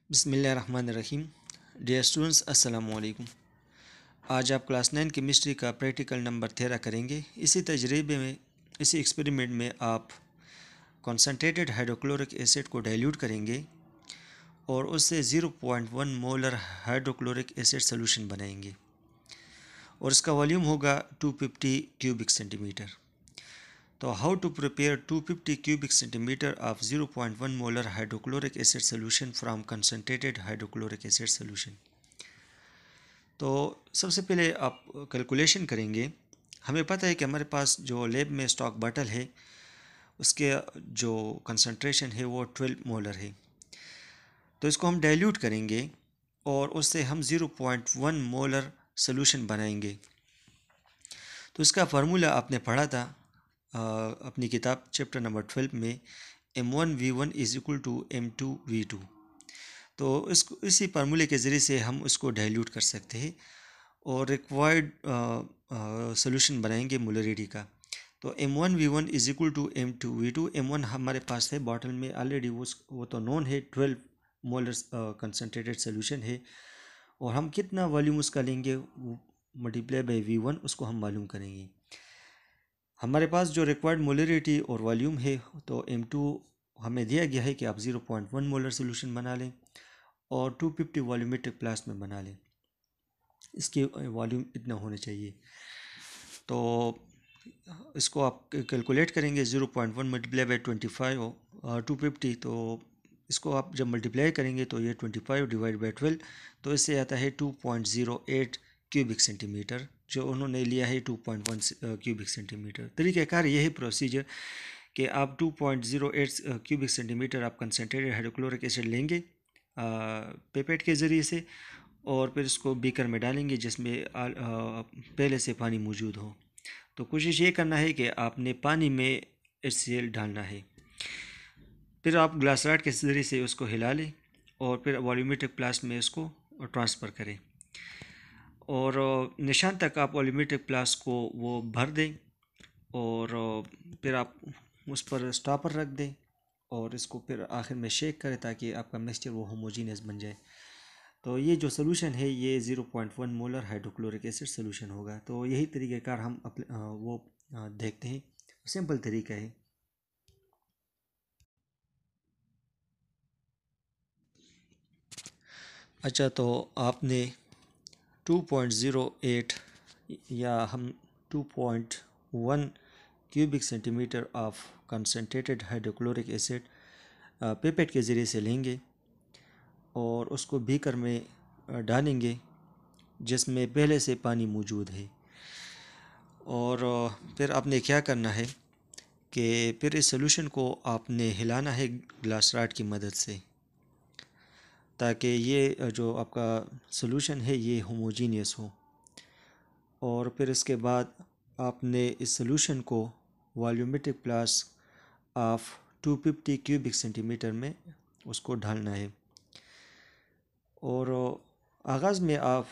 बिस्मिल्लाहिर्रहमानिर्रहीम। Dear students, अस्सलाम वालेकुम। आज आप क्लास 9 केमिस्ट्री का प्रैक्टिकल नंबर 13 करेंगे। इसी तजर्बे में, इसी एक्सपेरिमेंट में आप कॉन्सनट्रेटेड हाइड्रोक्लोरिक एसिड को डाइल्यूट करेंगे और उससे 0.1 मोलर हाइड्रोक्लोरिक एसिड सोल्यूशन बनाएंगे और इसका वॉल्यूम होगा 250 क्यूबिक सेंटीमीटर। तो how to prepare 250 cubic centimeter of 0.1 molar hydrochloric acid solution from concentrated hydrochloric acid solution। तो सबसे पहले आप कैलकुलेशन करेंगे। हमें पता है कि हमारे पास जो लैब में स्टॉक बॉटल है उसके जो कंसंट्रेशन है वो 12 मोलर है। तो इसको हम डाइल्यूट करेंगे और उससे हम 0.1 मोलर सोल्यूशन बनाएंगे। तो इसका फार्मूला आपने पढ़ा था अपनी किताब चैप्टर नंबर 12 में, M1V1 is equal to M2V2। तो इसको इसी फार्मूले के ज़रिए से हम उसको डाइल्यूट कर सकते हैं और रिक्वायर्ड सोल्यूशन बनाएंगे मोलरिटी का। तो M1V1 is equal to M2V2। M1 हमारे पास है बॉटल में ऑलरेडी, वो तो नॉन है, 12 मोलर कंसनट्रेटेड सोल्यूशन है। और हम कितना वॉल्यूम उसका लेंगे मल्टीप्लाई बाई V1 उसको हम मालूम करेंगे। हमारे पास जो रिक्वायर्ड मोलरिटी और वॉल्यूम है तो M2 हमें दिया गया है कि आप 0.1 मोलर सोल्यूशन बना लें और 250 वॉल्यूमेट्रिक प्लास में बना लें। इसके वॉल्यूम इतना होना चाहिए। तो इसको आप कैलकुलेट करेंगे 0.1 मल्टीप्लाई बाई 25 और 250। तो इसको आप जब मल्टीप्लाई करेंगे तो ये 25 डिवाइड बाई 12, तो इससे आता है 2.08 क्यूबिक सेंटीमीटर। जो उन्होंने लिया है 2.1 क्यूबिक सेंटीमीटर। तरीक़ाकार यही प्रोसीजर कि आप 2.08 क्यूबिक सेंटीमीटर आप कंसनट्रेटेड हाइड्रोक्लोरिक एसिड लेंगे पेपेट के ज़रिए से और फिर इसको बीकर में डालेंगे जिसमें पहले से पानी मौजूद हो। तो कोशिश ये करना है कि आपने पानी में HCl डालना है। फिर आप ग्लास रॉड के ज़रिए से उसको हिला लें और फिर वॉल्यूमेट्रिक प्लास में इसको ट्रांसफ़र करें और निशान तक आप वॉल्यूमेट्रिक प्लास को वो भर दें और फिर आप उस पर स्टॉपर रख दें और इसको फिर आखिर में शेक करें ताकि आपका मिक्सचर वो होमोजीनियस बन जाए। तो ये जो सोल्यूशन है ये 0.1 मोलर हाइड्रोक्लोरिक एसिड सोल्यूशन होगा। तो यही तरीक़ाकार हम देखते हैं, सिंपल तरीका है। अच्छा, तो आपने 2.08 या हम 2.1 cubic centimetre of concentrated hydrochloric acid pipette के ज़रिए से लेंगे और उसको बीकर में डालेंगे जिसमें पहले से पानी मौजूद है। और फिर आपने क्या करना है कि फिर इस सोल्यूशन को आपने हिलाना है ग्लास रॉड की मदद से ताकि ये जो आपका सोल्यूशन है ये होमोजीनियस हो। और फिर इसके बाद आपने इस सोल्यूशन को volumetric pliers of 250 cubic centimetre में उसको ढालना है। और आगाज़ में आप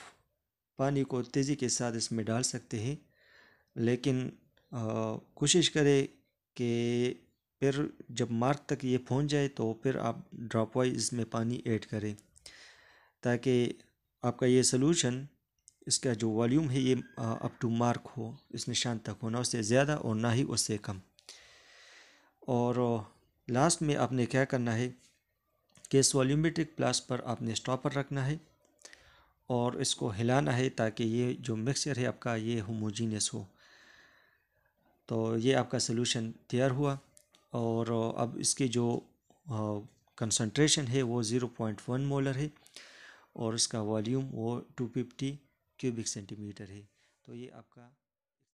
पानी को तेज़ी के साथ इसमें डाल सकते हैं, लेकिन कोशिश करें कि फिर जब मार्क तक ये पहुंच जाए तो फिर आप ड्रॉप वाइज इसमें पानी ऐड करें ताकि आपका ये सोल्यूशन, इसका जो वॉल्यूम है ये अप टू मार्क हो, इस निशान तक हो, ना उससे ज़्यादा और ना ही उससे कम। और लास्ट में आपने क्या करना है कि इस वॉल्यूमेट्रिक प्लास पर आपने स्टॉपर रखना है और इसको हिलाना है ताकि ये जो मिक्सचर है आपका ये होमोजीनियस हो। तो ये आपका सोल्यूशन तैयार हुआ और अब इसकी जो कंसंट्रेशन है वो 0.1 मोलर है और इसका वॉल्यूम वो 250 क्यूबिक सेंटीमीटर है। तो ये आपका